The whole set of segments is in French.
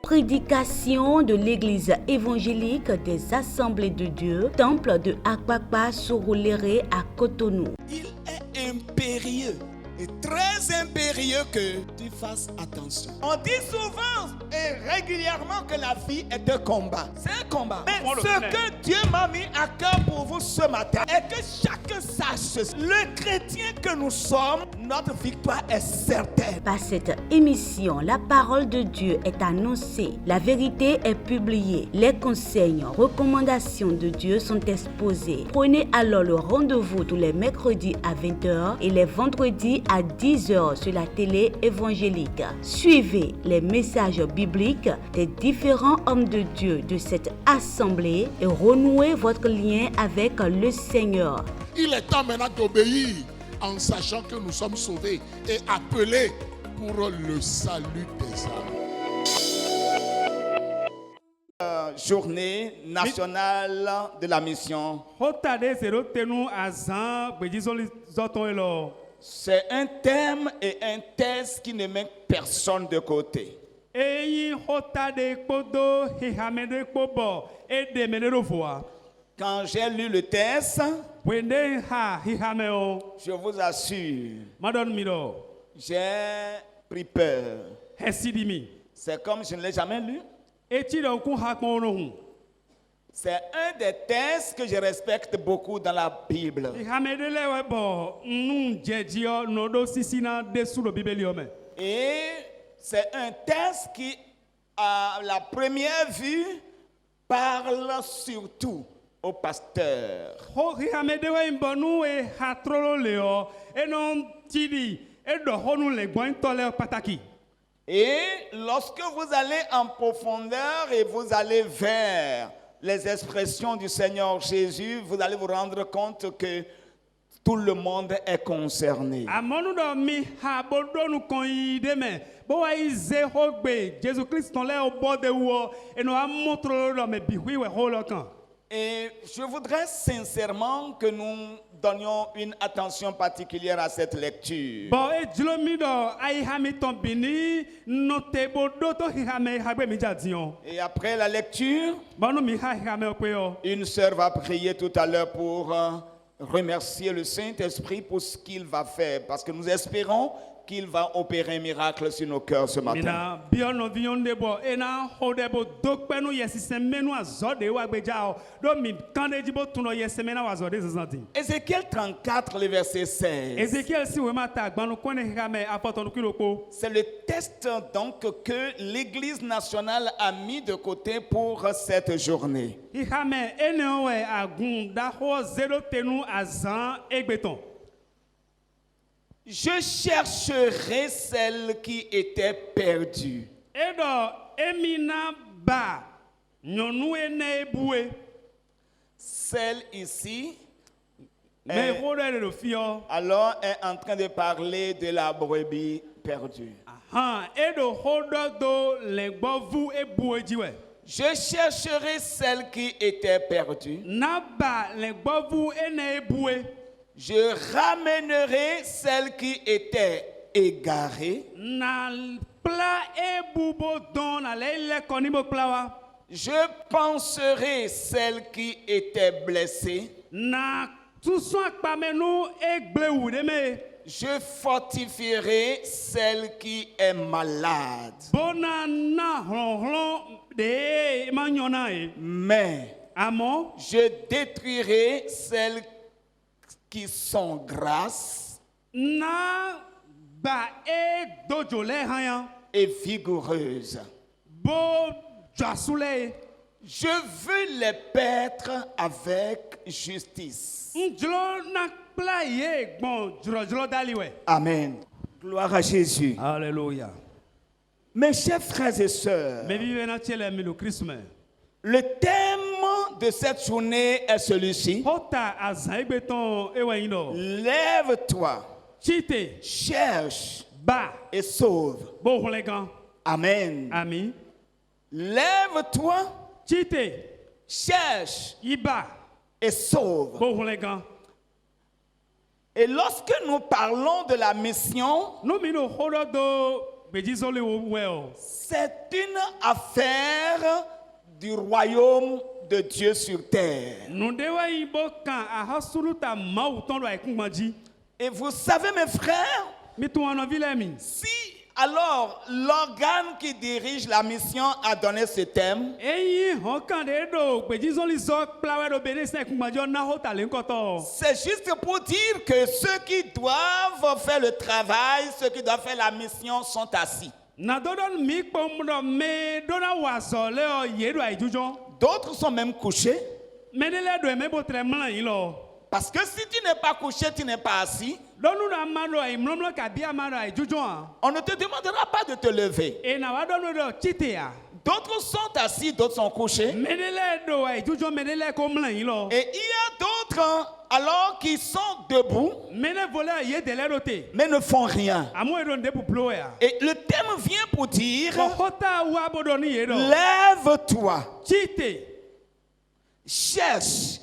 Prédication de l'église évangélique des Assemblées de Dieu, temple de Akpakpa Surulere à Cotonou. Il est impérieux et très impérieux que tu fasses attention. On dit souvent et régulièrement que la vie est un combat. C'est un combat. Mais ce que Dieu m'a mis à cœur pour vous ce matin est que chacun sache, le chrétien que nous sommes, notre victoire est certaine. Par cette émission, la parole de Dieu est annoncée, la vérité est publiée, les conseils, recommandations de Dieu sont exposés. Prenez alors le rendez-vous tous les mercredis à 20h et les vendredis à 10h sur la télé évangélique. Suivez les messages bibliques des différents hommes de Dieu de cette assemblée et renouez votre lien avec le Seigneur. Il est temps maintenant d'obéir en sachant que nous sommes sauvés et appelés pour le salut des âmes. Journée nationale de la mission. C'est un thème et un texte qui ne met personne de côté. Quand j'ai lu le texte, je vous assure, j'ai pris peur. C'est comme je ne l'ai jamais lu. C'est un des textes que je respecte beaucoup dans la Bible. Et c'est un texte qui, à la première vue, parle surtout aux pasteurs. Et lorsque vous allez en profondeur et vous allez vers les expressions du Seigneur Jésus, vous allez vous rendre compte que tout le monde est concerné. Et je voudrais sincèrement que nous donnions une attention particulière à cette lecture. Et après la lecture, une sœur va prier tout à l'heure pour remercier le Saint-Esprit pour ce qu'il va faire, parce que nous espérons qu'il va opérer un miracle sur nos cœurs ce matin. Ézéchiel 34, le verset 16. C'est le texte donc que l'Église nationale a mis de côté pour cette journée. Je chercherai celle qui était perdue. Celle ici, alors est en train de parler de la brebis perdue. Je chercherai celle qui était perdue. Je ramènerai celle qui était égarée. Je penserai celle qui était blessée. Je fortifierai celle qui est malade. Mais je détruirai celles qui sont grasses et vigoureuses. Je veux les paître avec justice. Amen. Gloire à Jésus. Alléluia. Mes chers frères et sœurs, le thème de cette journée est celui-ci. Lève-toi, cherche et sauve. Amen. Amen. Lève-toi, cherche et sauve. Et lorsque nous parlons de la mission, C'est une affaire du royaume de Dieu sur terre. Et vous savez, mes frères, si alors l'organe qui dirige la mission a donné ce thème, c'est juste pour dire que ceux qui doivent faire le travail, ceux qui doivent faire la mission sont assis. D'autres sont même couchés. Parce que si tu n'es pas couché, tu n'es pas assis, on ne te demandera pas de te lever. D'autres sont assis, d'autres sont couchés. Et il y a d'autres alors qui sont debout, mais ne font rien. Et le thème vient pour dire, lève-toi, cherche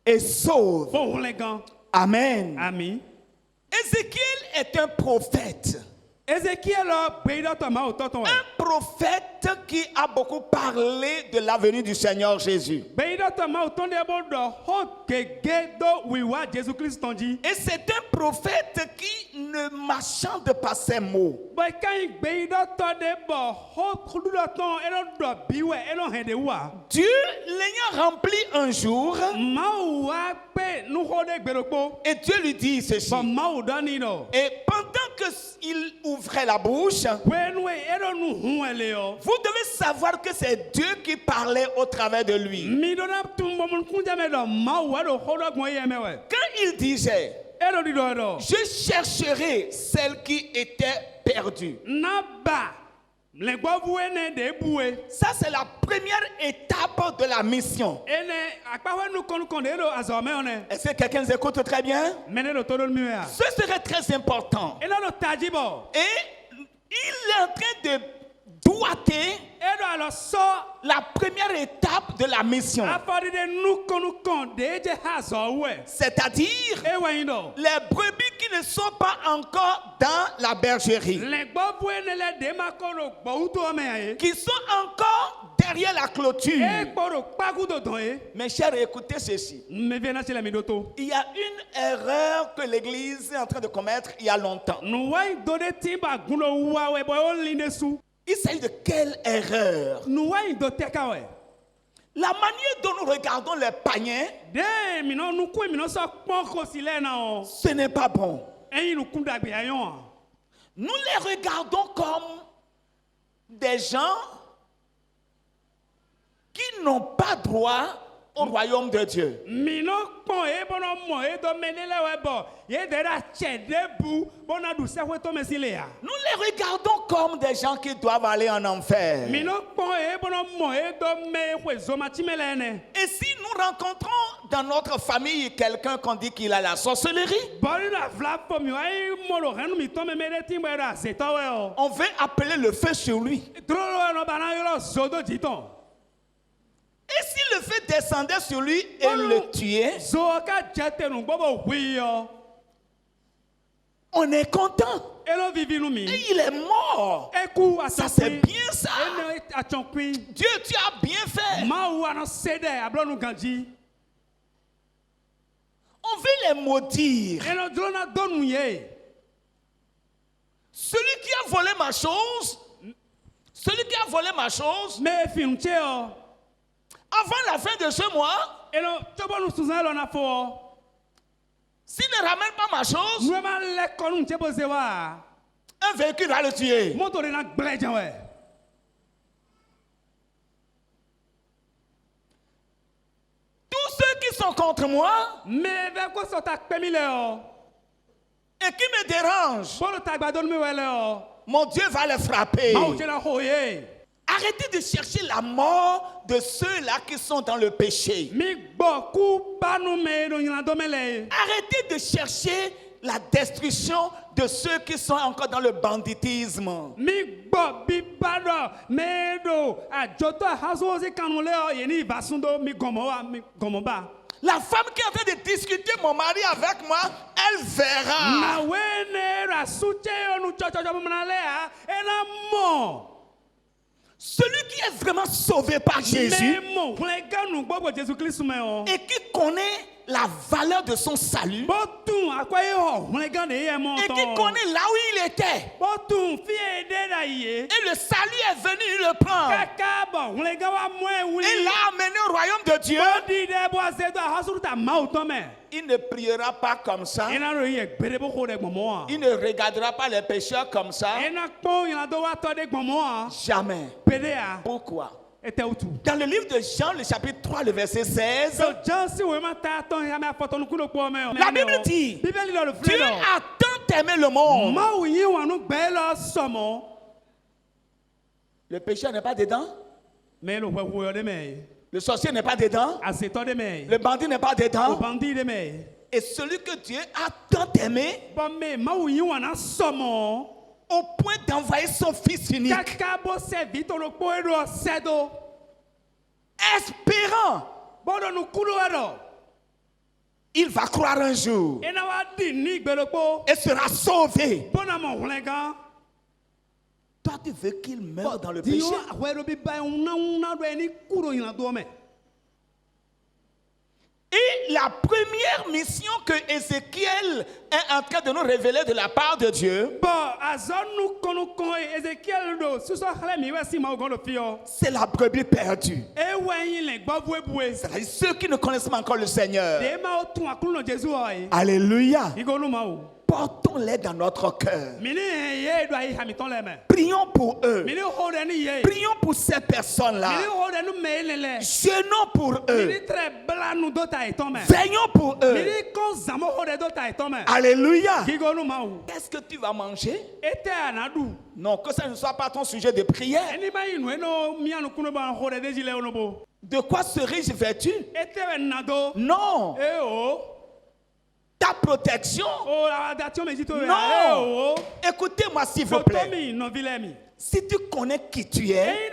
et sauve. Amen. Amen. Ézéchiel est un prophète. Un prophète qui a beaucoup parlé de la venue du Seigneur Jésus. Et c'est un prophète qui ne marchande pas ses mots. Dieu l'ayant rempli un jour, et Dieu lui dit ceci. Et pendant qu'il ouvrait la bouche, vous devez savoir que c'est Dieu qui parlait au travers de lui. Quand il disait, je chercherai celle qui était perdue. Ça, c'est la première étape de la mission. Est-ce que quelqu'un nous écoute très bien? Ce serait très important. Et il est en train de doigter la première étape de la mission. C'est-à-dire les brebis qui ne sont pas encore dans la bergerie, qui sont encore derrière la clôture. Mes chers, écoutez ceci. Il y a une erreur que l'Église est en train de commettre il y a longtemps. Il s'agit de quelle erreur? La manière dont nous regardons les paniers, ce n'est pas bon. Nous les regardons comme des gens qui n'ont pas droit au royaume de Dieu. Nous les regardons comme des gens qui doivent aller en enfer. Et si nous rencontrons dans notre famille quelqu'un qu'on dit qu'il a la sorcellerie, on veut appeler le feu sur lui. Et si le feu descendait sur lui et le tuait, on est content. Et il est mort. Ça, c'est bien ça. Dieu, tu as bien fait. On veut les maudire. Celui qui a volé ma chose, avant la fin de ce mois, s'il ne ramène pas ma chose, un véhicule va le tuer. Tous ceux qui sont contre moi et qui me dérangent, mon Dieu va les frapper. Arrêtez de chercher la mort de ceux-là qui sont dans le péché. Arrêtez de chercher la destruction de ceux qui sont encore dans le banditisme. La femme qui est en train de discuter mon mari avec moi, elle verra. Celui qui est vraiment sauvé par Jésus et qui connaît la valeur de son salut et qui connaît là où il était et le salut est venu, il le prend et l'a amené au royaume de Dieu. Il ne priera pas comme ça. Il ne regardera pas les pécheurs comme ça. Jamais. Pourquoi? Dans le livre de Jean, le chapitre 3, le verset 16, la Bible dit, Dieu a tant aimé le monde. Le pécheur n'est pas dedans. Le sorcier n'est pas dedans. Le bandit n'est pas dedans. Et celui que Dieu a tant aimé au point d'envoyer son fils unique, espérant il va croire un jour et sera sauvé. Toi, tu veux qu'il meure dans le péché? Et la première mission que Ézéchiel est en train de nous révéler de la part de Dieu, c'est la brebis perdue. C'est-à-dire ceux qui ne connaissent pas encore le Seigneur. Alléluia. Portons-les dans notre cœur. Prions pour eux. Prions pour ces personnes-là. Jeûnons pour eux. Veillons pour eux. Alléluia. Qu'est-ce que tu vas manger? Non, que ça ne soit pas ton sujet de prière. De quoi serais-je vêtu? Non. Ta protection? Non. Écoutez-moi s'il vous plaît. Si tu connais qui tu es,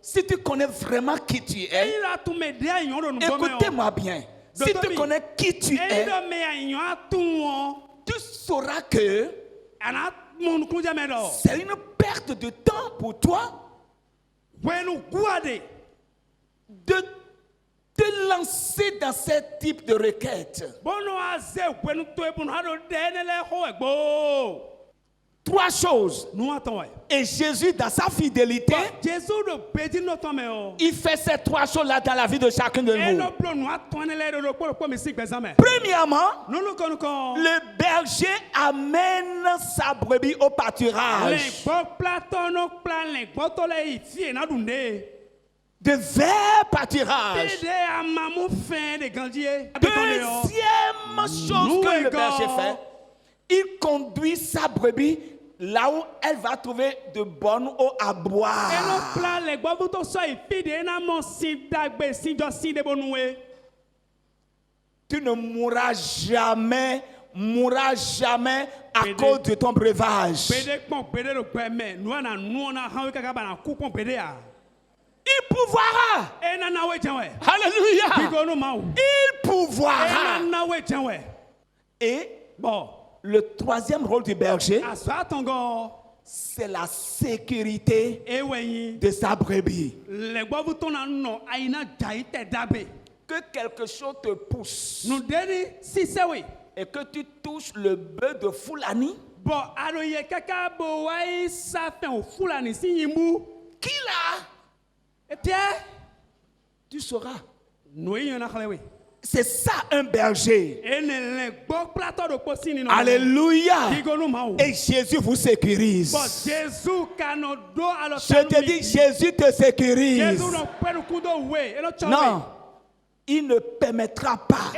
si tu connais vraiment qui tu es, écoutez-moi bien. Si tu connais qui tu es, tu sauras que c'est une perte de temps pour toi de te lancer dans ce type de requête. 3 choses. Et Jésus, dans sa fidélité, il fait ces 3 choses-là dans la vie de chacun de nous. Premièrement, le berger amène sa brebis au pâturage. De verts pâturages. Deuxième chose que le berger fait, il conduit sa brebis là où elle va trouver de bonnes eaux à boire. Tu ne mourras jamais à cause de ton breuvage. Il pourvoira. Alléluia. Il pourvoira. Et le 3e rôle du berger, c'est la sécurité de sa brebis. Que quelque chose te pousse et que tu touches le bœuf de Fulani, qui l'a? Tu sauras. C'est ça un berger. Alléluia. Et Jésus vous sécurise. Je te dis, Jésus te sécurise. Non, il ne permettra pas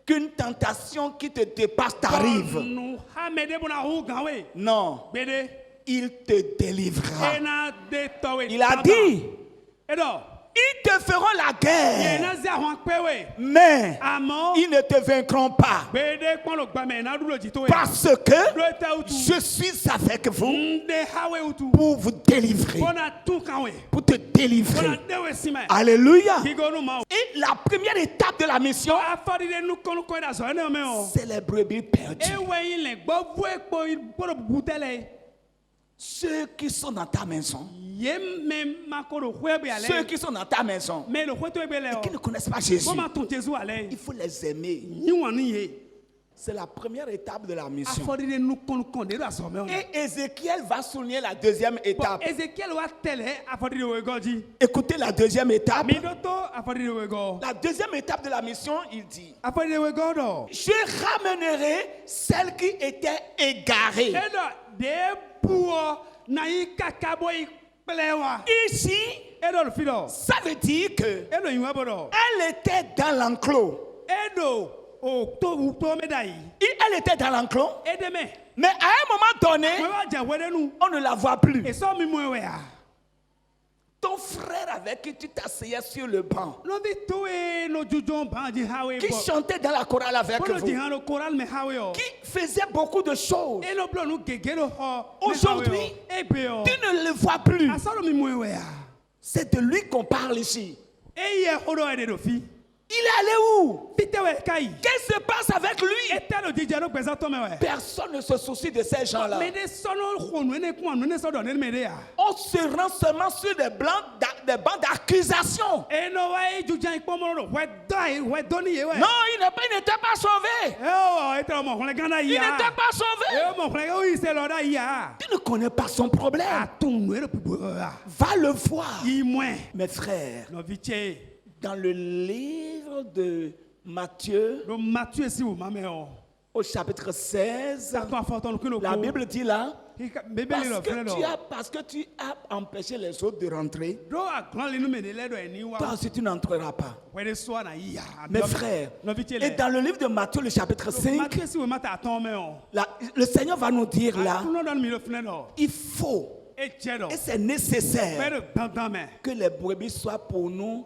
qu'une tentation qui te dépasse t'arrive. Non, il te délivrera. Il a dit, Ils te feront la guerre, Yé na zia hwan pe we. mais Àmọ́. ils ne te vaincront pas. Gbede kpɔn lo gbame na ɖuɖo dzi to ye. Parce que Do ete utu. je suis avec vous Nde hawe utu. pour vous délivrer. Bona tu kan we. Pour te Bona délivrer. dewe sime. Alléluia. Kigonu ma. Et la première étape de la mission, Afɔdi de nu kɔnu kɔ da zɔ ene me o. c'est les brebis perdues. Ewe yi le gbɔ vu ekpo gbɔdɔ bubu tɛ le. Ceux qui sont dans ta maison, Ye me mako do hwe be ale. ceux qui sont dans ta maison, Me lo hwe to be le et qui o. ne connaissent pas Jésus, Boma tun Jésus ale. il faut les aimer. Yi wani ye. C'est la première étape de la mission. Afɔdi de nu kɔnu kɔ de do azɔ me o. Et Ézéchiel va souligner la deuxième étape. Ezekiel wa tɛlɛ afɔdi de we gɔdzi. Écoutez la deuxième étape. Mi do to afɔdi de we gɔ. La deuxième étape de la mission, il dit, Afɔdi de we gɔ dɔ. je ramènerai celles qui étaient égarées. Eɖɔ de buɔ na yi kaka bɔ yi kplɛ wa. Ici, Eɖɔ lo fi dɔ. ça veut dire que Eɖɔ yi wa bɔ dɔ. elle était dans l'enclos. Eɖo o to me da yi. Elle était dans l'enclos, Edeme. mais à un moment donné, Mo wa jan wɛrɛ nu. on ne la voit plus. Esɔ mi mu ewɛ ya. Ton frère avec qui tu t'asseyais sur le banc, Nɔvi to ye no juju ban di hawe qui bɔ. chantait dans la chorale avec Bolo di vous, han lo koral me hawe o. qui faisait beaucoup de choses, Elo blo nu gege lo xɔ. Aujourd'hui, Egbe o. tu ne le vois plus. Asɔ lo mi mu ewɛ ya. C'est de lui qu'on parle ici. Eye xɔɖɔ yɛ de do fi. Il est allé où? Fite wɛ ka yi. Qu'est-ce qui se passe avec lui? Ete lo didze no gbɛsɛ tɔmɛ wɛ. Personne ne se soucie de ces gens-là. Me de sɔnɔ xɔnu ne kuma nu ne sɔ dɔ ne me de ya. On se rend seulement sur des bancs d'accusation. Eno wa ye jujan ikpɔmɔ do wɛ dɔ ye wɛ dɔni ye wɛ. Non, il n'était pas sauvé. Ewɔ ete mɔ xɔlɛ gana yi Il ya. n'était pas sauvé. Ewo mɔ xɔlɛ o yi se lɔ da yi ya. Tu ne connais pas son problème. Atun nu ero pipo ya. Va le voir. Yi mɔɛ. Mes frères, Nɔvi tse. dans le livre de Matthieu, Do Matthieu si o ma mɛ o. au chapitre 16, Atun afɔtɔ nu kilo ko. la Bible dit là, Bebeli lɔ fɛnɛ dɔ. parce que tu as empêché les autres de rentrer, Do aglɔn le nu me de lɛ dɔ ni wa. toi aussi tu n'entreras pas. Wɛ de sɔ na yi ya. Mes frères, Nɔvi tse et lɛ. dans le livre de Matthieu, le chapitre 5, Matthieu si o ma ta atɔn mɛ o. le Seigneur va nous dire là, Atun dɔ mi lo fɛnɛ dɔ. il faut E cɛ dɔ. et c'est nécessaire Fɛ de dandan mɛ. que les brebis soient pour nous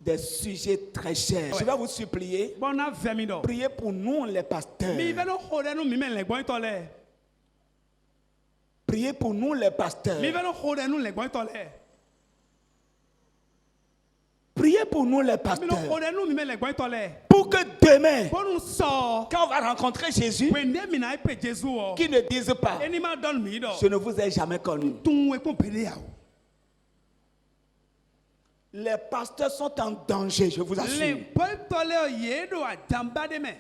des sujets très chers. Je vais vous supplier, Bɔn na fɛ mi dɔ. priez pour nous les pasteurs. Mi bɛ no xɔ ɖe nu mi mɛ lɛ gbɔn tɔ lɛ. Priez pour nous les pasteurs. Mi bɛ no xɔ ɖe nu lɛ gbɔn tɔ lɛ. Priez pour nous les Mi no pasteurs. xɔ ɖe nu mi mɛ lɛ gbɔn tɔ lɛ. Pour que demain, Bɔnu sɔ. quand on va rencontrer Jésus, Wende mina epe Jesu wɔ. qu'il ne dise pas, Eni ma dɔn mi dɔ. je ne vous ai jamais connu. Tun ekun pele ya o. Les pasteurs sont en danger, je vous Le assure. gbɔn tɔ lɛ o ye do adamba de mɛ.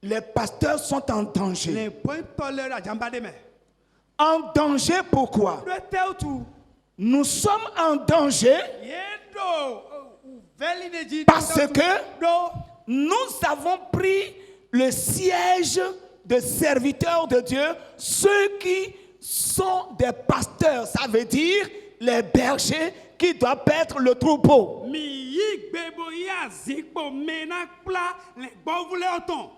Les pasteurs sont en danger. Le gbɔn tɔ lɛ o adamba de mɛ. En danger pourquoi? Do tɛ o tu. Nous sommes en danger Ye do vɛli de dzi. parce que do. nous avons pris le siège de serviteurs de Dieu, ceux qui sont des pasteurs, ça veut dire les bergers qui doivent être le troupeau. Mi yi gbebo yi azikpo mena kpla le gbɔ vu lɛ ɔtɔn.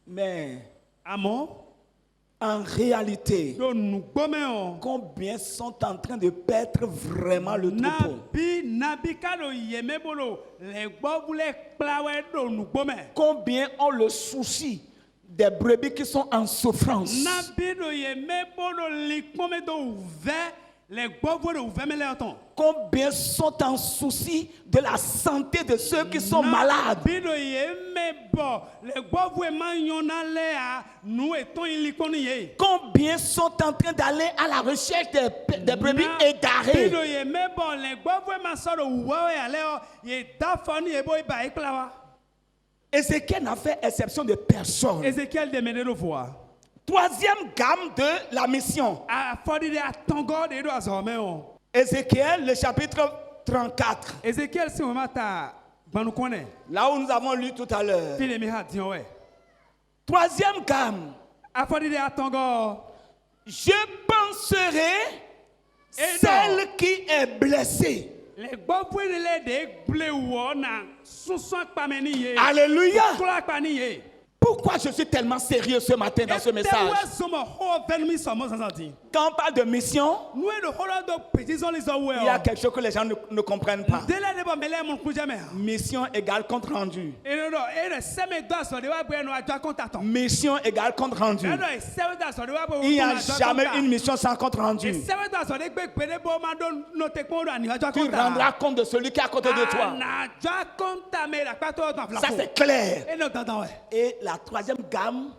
Mais Àmọ́ en réalité, do nugbɔmɛ o. combien sont en train de perdre vraiment le troupeau? Nabi ka do yeme bolo le gbɔ vu lɛ kpla wɛ do nugbɔmɛ. Combien ont le souci des brebis qui sont en souffrance? Nabi do yeme bolo li kpɔmɛ do vɛ le gbɔ vu do vɛ mɛ lɛ ɔtɔn. Combien sont en souci de la santé de ceux qui sont malades? Nabi do yeme bɔ le gbɔ vu ma nyɔna lɛ a nu etɔn yi li kpɔni ye. Combien sont en train d'aller à la recherche des brebis égarées? Bido ye mebɔ le gbɔ vu ma sɔ do wuwɔ ya lɛ o ye da fɔ ni ye bo iba yi kpla wa. Ézéchiel n'a fait exception de personne. Ezekiel demede do fɔ. Troisième gamme de la mission. Afɔdi de atɔngɔ de do azɔmɛ o. Ézéchiel, le chapitre 34. Ezekiel si o ma ta gbanukɔnɛ. Là où nous avons lu tout à l'heure. Fi le mi ha diɲɛ wɛ. Troisième gamme. Afɔdi de atɔngɔ. Je penserai celle qui est blessée. Le gbɔ vu de lɛ de gble wɔ na susɔn kpamɛ ni ye. Alléluia. Kura kpa ni ye. Pourquoi je suis tellement sérieux ce matin dans ce message? Quand on parle de mission, il y a quelque chose que les gens ne comprennent pas. Mission égale compte rendu. Mission égale compte rendu. Il n'y a jamais une mission sans compte rendu. Tu rendras compte de celui qui est à côté de toi. Ça c'est clair. Et la troisième gamme,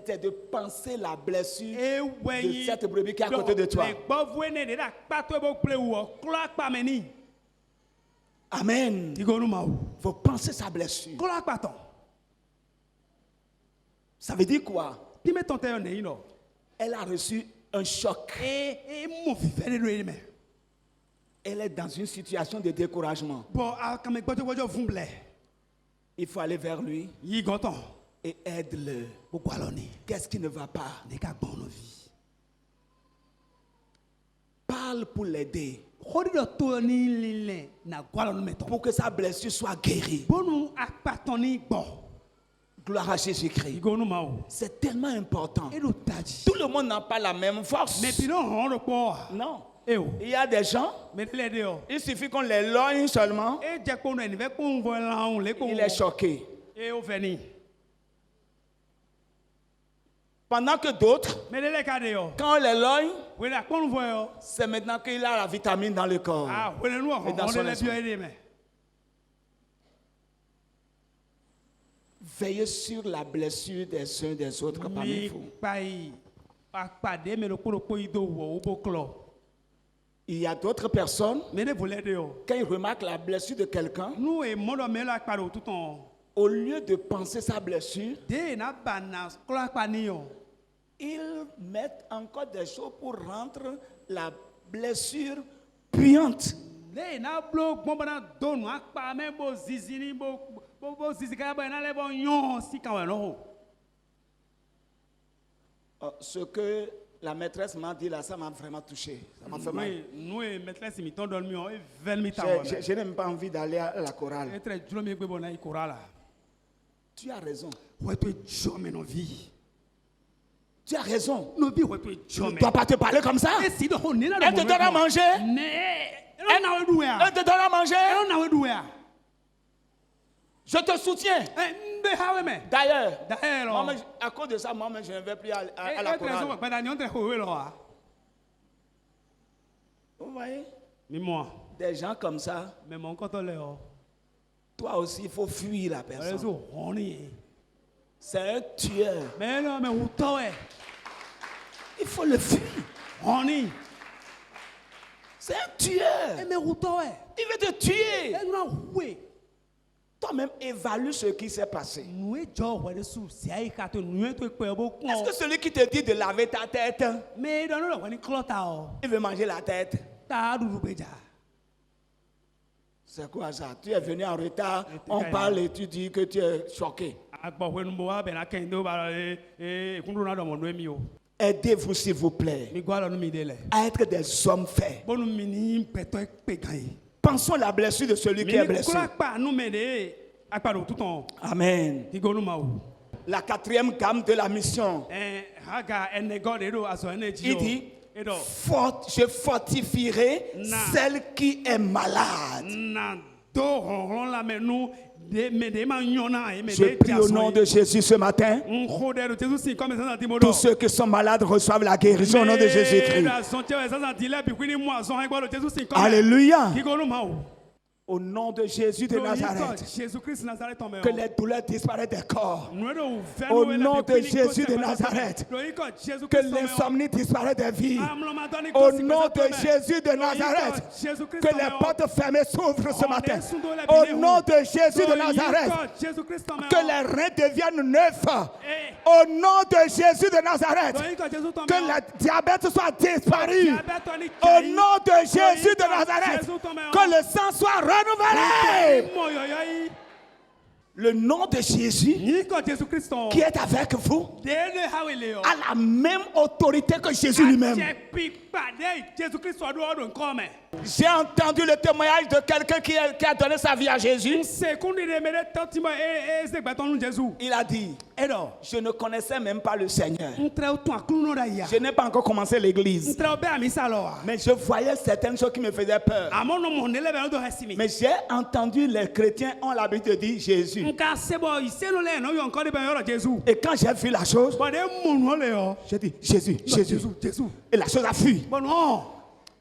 c'est de penser la blessure de cette brebis qui est à côté de toi. Amen. Il faut penser sa blessure. Ça veut dire quoi? Elle a reçu un choc. Elle est dans une situation de découragement. Il faut aller vers lui et aide-le. Qu'est-ce qui ne va pas? Parle pour l'aider. Pour que sa blessure soit guérie. Gloire à Jésus-Christ. C'est tellement important. Tout le monde n'a pas la même force. Non. Il y a des gens, il suffit qu'on les loigne seulement, il est choqué. Pendant que d'autres, quand on les loigne, c'est maintenant qu'il a la vitamine dans le corps et dans son esprit. Veillez sur la blessure des uns des autres parmi vous. Il y a d'autres personnes, quand ils remarquent la blessure de quelqu'un, au lieu de penser sa blessure, ils mettent encore des choses pour rendre la blessure puante. Ce que la maîtresse m'a dit là, ça m'a vraiment touché. Ça m'a fait mal. Je n'ai même pas envie d'aller à la chorale. Tu as raison. Tu as raison. Tu ne dois pas te parler comme ça. Elle te donne à manger. Elle te donne à manger. Je te soutiens. D'ailleurs, à cause de ça, moi, je ne vais plus à la chorale. Vous voyez? Des gens comme ça, toi aussi, il faut fuir la personne. C'est un tueur. Il faut le fuir. C'est un tueur. Il veut te tuer. Toi-même, évalue ce qui s'est passé. Est-ce que celui qui te dit de laver ta tête, il veut manger la tête? C'est quoi ça? Tu es venu en retard, on parle et tu dis que tu es choqué. Aidez-vous s'il vous plaît à être des hommes faits. Pensons à la blessure de celui qui est blessé. Amen. La quatrième gamme de la mission. Il dit, je fortifierai celle qui est malade. Je prie au nom de Jésus ce matin. Tous ceux qui sont malades reçoivent la guérison au nom de Jésus-Christ. Alléluia. Au nom de Jésus de Nazareth, que les douleurs disparaissent des corps. Au nom de Jésus de Nazareth, que l'insomnie disparaisse des vies. Au nom de Jésus de Nazareth, que les portes fermées s'ouvrent ce matin. Au nom de Jésus de Nazareth, que les reins deviennent neufs. Au nom de Jésus de Nazareth, que le diabète soit disparu. Au nom de Jésus de Nazareth, que le sang soit renouvelé. Le nom de Jésus Niko Jésus Christo. qui est avec vous Dede haweleo. a la même autorité que Jésus lui-même. Jésus Christo do odon come. J'ai entendu le témoignage de quelqu'un qui a donné sa vie à Jésus. Il a dit, je ne connaissais même pas le Seigneur. Je n'ai pas encore commencé l'église. Mais je voyais certaines choses qui me faisaient peur. Mais j'ai entendu les chrétiens ont l'habitude de dire Jésus. Et quand j'ai vu la chose, j'ai dit Jésus, Jésus. Et la chose a fui.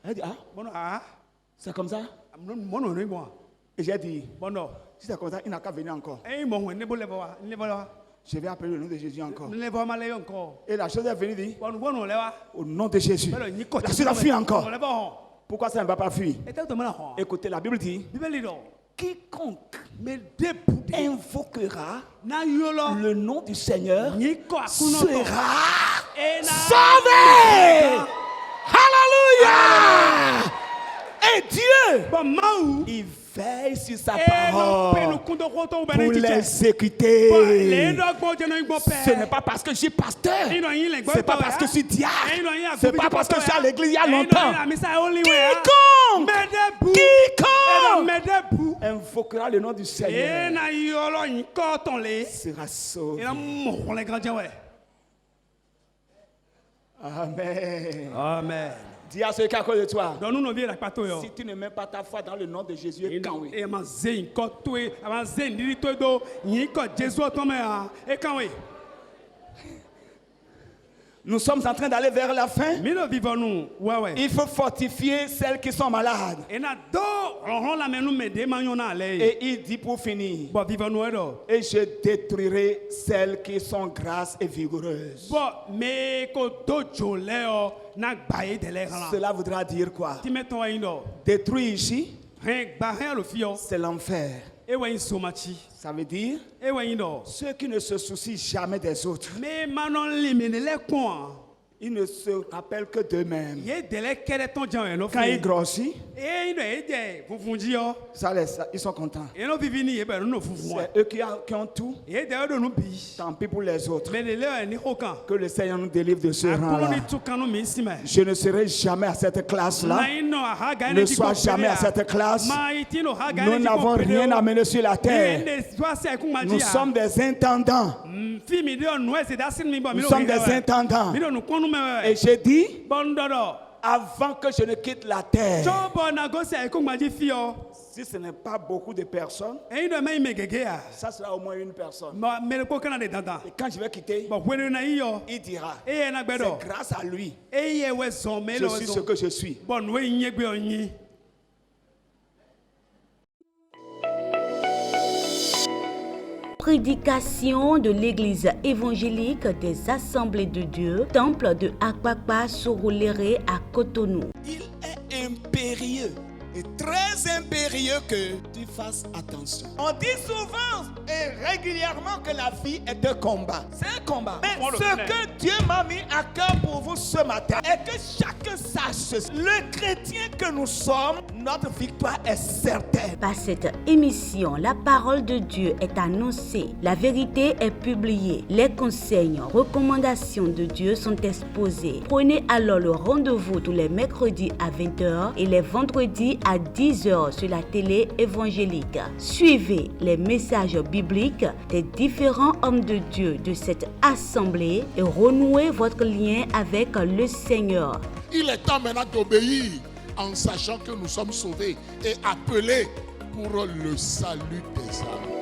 Elle dit, c'est comme ça? Et j'ai dit, si c'est comme ça, il n'a qu'à venir encore. Je vais appeler le nom de Jésus encore. Et la chose est venue dire, au nom de Jésus. La chose a fui encore. Pourquoi ça ne va pas fuir? Écoutez, la Bible dit, quiconque invoquera le nom du Seigneur sera sauvé. Alléluia! Et Dieu, il veille sur sa parole pour l'exécuter. Ce n'est pas parce que je suis pasteur, c'est pas parce que je suis diacre, c'est pas parce que je suis à l'église il y a longtemps. Quiconque invoquera le nom du Seigneur sera sauvé. Amen. Amen. Dis à ceux qui sont à côté de toi. Si tu ne mets pas ta foi dans le nom de Jésus, nous sommes en train d'aller vers la fin. Il faut fortifier celles qui sont malades. Et il dit pour finir, et je détruirai celles qui sont grasses et vigoureuses. Cela voudra dire quoi? Détruire ici, c'est l'enfer. Ça veut dire ceux qui ne se soucient jamais des autres. Ils ne se rappellent que d'eux-mêmes. Quand ils grossissent, ils sont contents. C'est eux qui ont tout. Tant pis pour les autres. Que le Seigneur nous délivre de ce rang-là. Je ne serai jamais à cette classe-là. Ne sois jamais à cette classe. Nous n'avons rien à mener sur la terre. Nous sommes des intendants. Nous sommes des intendants. Et j'ai dit, avant que je ne quitte la terre, si ce n'est pas beaucoup de personnes, ça sera au moins une personne. Et quand je vais quitter, il dira, c'est grâce à lui, je suis ce que je suis. Prédication de l'église évangélique des Assemblées de Dieu, temple de Akpakpa Sorolere à Cotonou. Il est impérieux et très impérieux que tu fasses attention. On dit souvent et régulièrement que la vie est un combat. C'est un combat. Mais ce que Dieu m'a mis à cœur pour vous ce matin est que chacun sache, le chrétien que nous sommes, notre victoire est certaine. Par cette émission, la parole de Dieu est annoncée, la vérité est publiée, les conseils, recommandations de Dieu sont exposés. Prenez alors le rendez-vous tous les mercredis à 20h et les vendredis à 10h sur la télé évangélique. Suivez les messages bibliques des différents hommes de Dieu de cette assemblée et renouez votre lien avec le Seigneur. Il est temps maintenant d'obéir en sachant que nous sommes sauvés et appelés pour le salut des âmes.